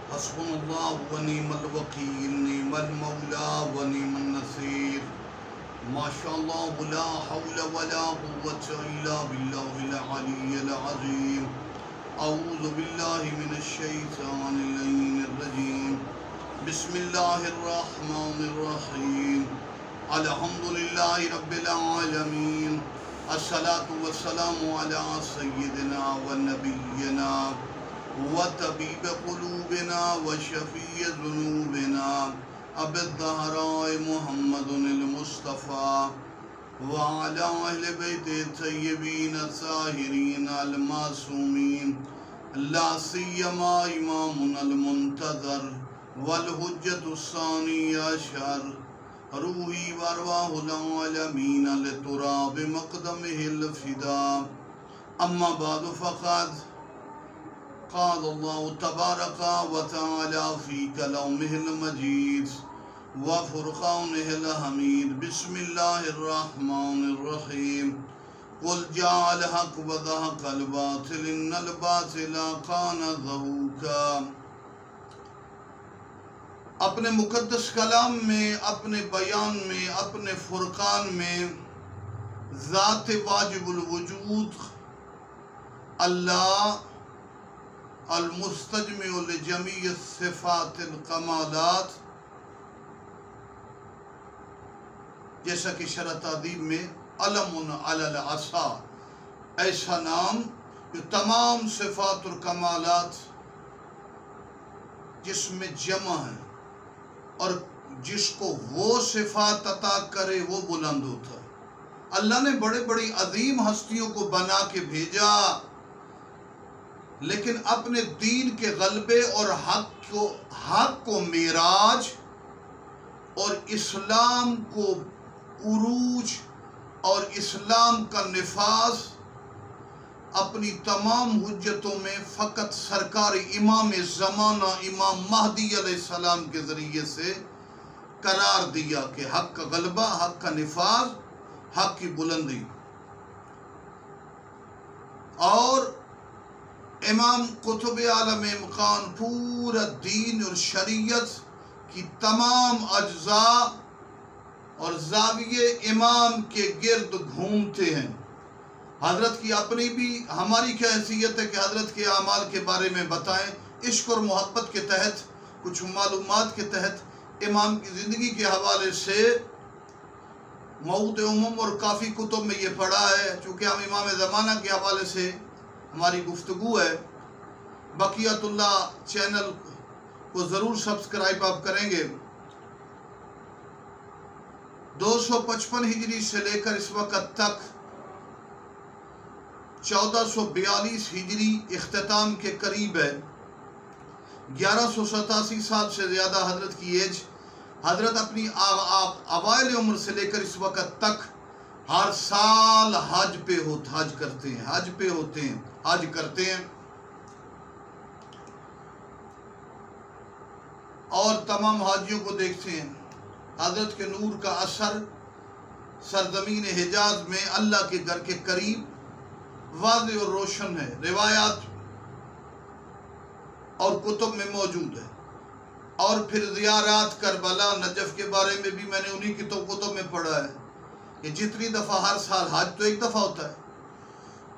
حسبنا اللہ و نعم الوکیل، نعم المولا و نعم النصیر، ما شاء اللہ لا حول ولا قوة الا باللہ العلی العظیم۔ اعوذ باللہ من الشیطان اللعین الرجیم، بسم اللہ الرحمن الرحیم، الحمدللہ رب العالمین، الصلاة والسلام علی سیدنا و نبینا وطبیب قلوبنا وشفیع ذنوبنا ابی الزہراء محمد المصطفیٰ وعلی اہل بیت الطیبین الطاہرین المعصومین، لا سیما امامنا المنتظر والحجۃ الثانی عشر، روحی وارواح العالمین لتراب مقدمہ الفداء، اما بعد فقد قال اللہ تبارک و تعالی فی کلامہ المجید وفرقانہ الحمید، بسم اللہ الرحمن الرحیم، قل جاء الحق وزهق الباطل ان الباطل کان زہوقا۔ اپنے مقدس کلام میں، اپنے بیان میں، اپنے فرقان میں ذات واجب الوجود اللہ المستجمع لجمیع صفات الکمالات، جیسا کہ شرح تعظیم میں علم علی العصا، ایسا نام جو تمام صفات اور کمالات جس میں جمع ہے، اور جس کو وہ صفات عطا کرے وہ بلند ہوتا ہے۔ اللہ نے بڑے بڑی عظیم ہستیوں کو بنا کے بھیجا، لیکن اپنے دین کے غلبے اور حق کو معراج اور اسلام کو عروج اور اسلام کا نفاذ اپنی تمام حجتوں میں فقط سرکار امام زمانہ امام مہدی علیہ السلام کے ذریعے سے قرار دیا کہ حق کا غلبہ، حق کا نفاذ، حق کی بلندی۔ اور امام قطب عالم مقام پورا دین اور شریعت کی تمام اجزاء اور زاویے امام کے گرد گھومتے ہیں۔ حضرت کی اپنی بھی ہماری کیا حیثیت ہے کہ حضرت کے اعمال کے بارے میں بتائیں، عشق اور محبت کے تحت، کچھ معلومات کے تحت، امام کی زندگی کے حوالے سے موعود امم اور کافی کتب میں یہ پڑھا ہے۔ چونکہ ہم امام زمانہ کے حوالے سے ہماری گفتگو ہے، بقیت اللہ چینل کو ضرور سبسکرائب آپ کریں گے۔ 255 ہجری سے لے کر اس وقت تک 1442 ہجری اختتام کے قریب ہے۔ 1187 سال سے زیادہ حضرت کی ایج۔ حضرت اپنی اوائل عمر سے لے کر اس وقت تک ہر سال حج کرتے ہیں اور تمام حاجیوں کو دیکھتے ہیں۔ حضرت کے نور کا اثر سرزمین حجاز میں اللہ کے گھر کے قریب واضح اور روشن ہے، روایات اور کتب میں موجود ہے۔ اور پھر زیارات کربلا، نجف کے بارے میں بھی میں نے انہی کتب میں پڑھا ہے کہ جتنی دفعہ ہر سال حج تو ایک دفعہ ہوتا ہے،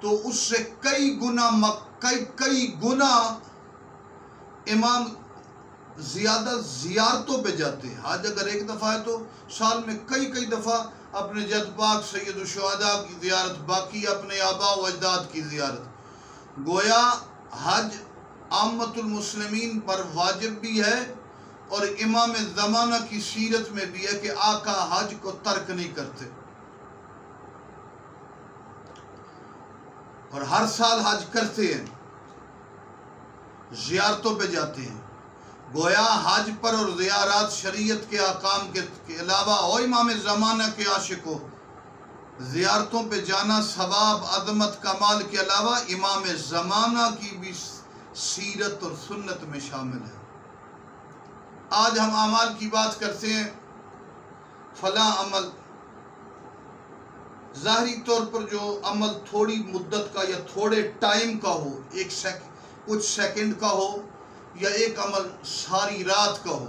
تو اس سے کئی گنا امام زیادہ زیارتوں پہ جاتے ہیں۔ حج اگر ایک دفعہ ہے تو سال میں کئی دفعہ اپنے جد پاک سید الشہداء کی زیارت، باقی اپنے آباء و اجداد کی زیارت۔ گویا حج عامت المسلمین پر واجب بھی ہے، اور امام زمانہ کی سیرت میں بھی ہے کہ آقا حج کو ترک نہیں کرتے، اور ہر سال حج کرتے ہیں، زیارتوں پہ جاتے ہیں۔ گویا حج پر اور زیارات شریعت کے احکام کے علاوہ، اور امام زمانہ کے عاشقوں، زیارتوں پہ جانا ثواب، عظمت، کمال کے علاوہ امام زمانہ کی بھی سیرت اور سنت میں شامل ہے۔ آج ہم اعمال کی بات کرتے ہیں۔ فلاں عمل ظاہری طور پر جو عمل تھوڑی مدت کا یا تھوڑے ٹائم کا ہو، کچھ سیکنڈ کا ہو یا ایک عمل ساری رات کا ہو،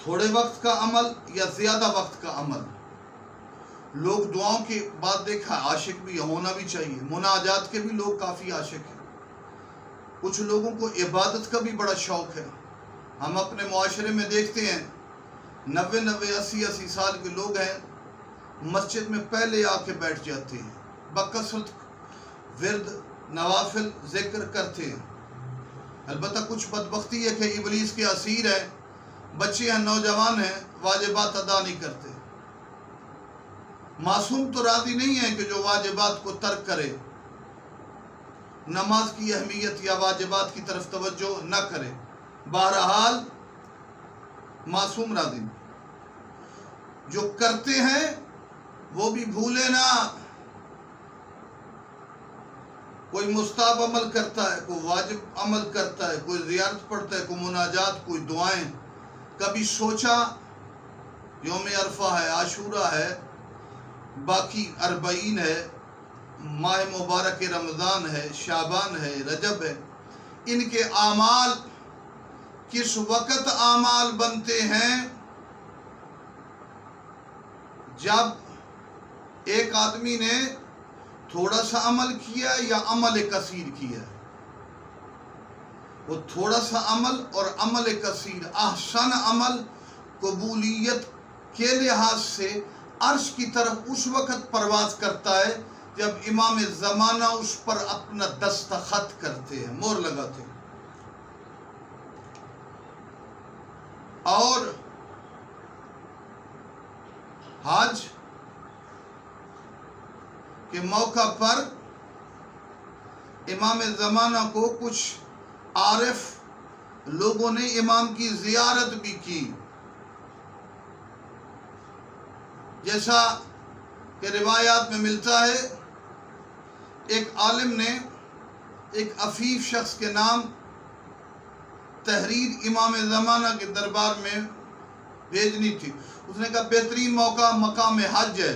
تھوڑے وقت کا عمل یا زیادہ وقت کا عمل۔ لوگ دعاؤں کے بعد دیکھا عاشق بھی ہونا بھی چاہیے، مناجات کے بھی لوگ کافی عاشق ہیں۔ کچھ لوگوں کو عبادت کا بھی بڑا شوق ہے۔ ہم اپنے معاشرے میں دیکھتے ہیں 90 80 سال کے لوگ ہیں، مسجد میں پہلے آ کے بیٹھ جاتے ہیں، بکثرت ورد نوافل ذکر کرتے ہیں۔ البتہ کچھ بدبختی ہے کہ ابلیس کے اسیر ہیں، بچے ہیں، نوجوان ہیں، واجبات ادا نہیں کرتے۔ معصوم تو راضی نہیں ہے کہ جو واجبات کو ترک کرے، نماز کی اہمیت یا واجبات کی طرف توجہ نہ کرے، بہرحال معصوم راضی نہیں۔ جو کرتے ہیں وہ بھی بھولے نہ، کوئی مستحب عمل کرتا ہے، کوئی واجب عمل کرتا ہے، کوئی زیارت پڑھتا ہے، کوئی مناجات، کوئی دعائیں۔ کبھی سوچا یوم عرفہ ہے، عاشورہ ہے، باقی 40 ہے، ماہ مبارک رمضان ہے، شعبان ہے، رجب ہے، ان کے اعمال کس وقت اعمال بنتے ہیں؟ جب ایک آدمی نے تھوڑا سا عمل کیا یا عمل کثیر کیا۔ وہ تھوڑا سا عمل اور عمل کثیر، احسن عمل قبولیت کے لحاظ سے عرش کی طرف اس وقت پرواز کرتا ہے جب امام زمانہ اس پر اپنا دستخط کرتے ہیں، مہر لگاتے ہیں۔ اور حج کے موقع پر امام زمانہ کو کچھ عارف لوگوں نے امام کی زیارت بھی کی، جیسا کہ روایات میں ملتا ہے۔ ایک عالم نے ایک عفیف شخص کے نام تحریر امام زمانہ کے دربار میں بھیجنی تھی۔ اس نے کہا بہترین موقع مقام حج ہے،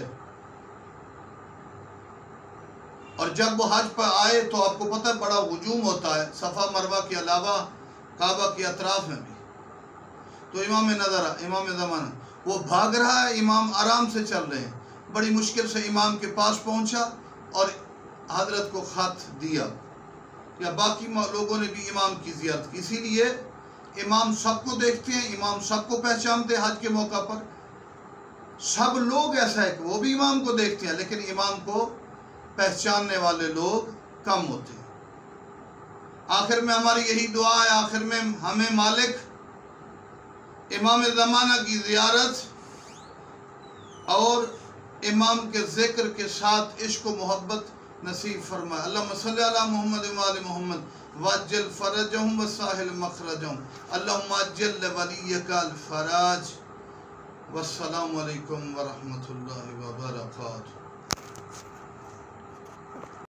اور جب وہ حج پر آئے تو آپ کو پتہ ہے بڑا ہجوم ہوتا ہے، صفا مروہ کے علاوہ کعبہ کے اطراف میں بھی۔ تو امام نظر امام زمانہ وہ بھاگ رہا ہے، امام آرام سے چل رہے ہیں، بڑی مشکل سے امام کے پاس پہنچا اور حضرت کو خط دیا، یا باقی لوگوں نے بھی امام کی زیارت کی۔ اسی لیے امام سب کو دیکھتے ہیں، امام سب کو پہچانتے ہیں۔ حج کے موقع پر سب لوگ ایسا ہے کہ وہ بھی امام کو دیکھتے ہیں، لیکن امام کو پہچاننے والے لوگ کم ہوتے ہیں۔ آخر میں ہماری یہی دعا ہے، آخر میں ہمیں مالک امام زمانہ کی زیارت اور امام کے ذکر کے ساتھ عشق و محبت نصیب فرمائے۔ اللہم صلی علی محمد و آل محمد وعجل فرجہم وساہل مخرجہم، اللہم عجل لولیک الفراج۔ والسلام علیکم ورحمۃ اللہ وبرکاتہ۔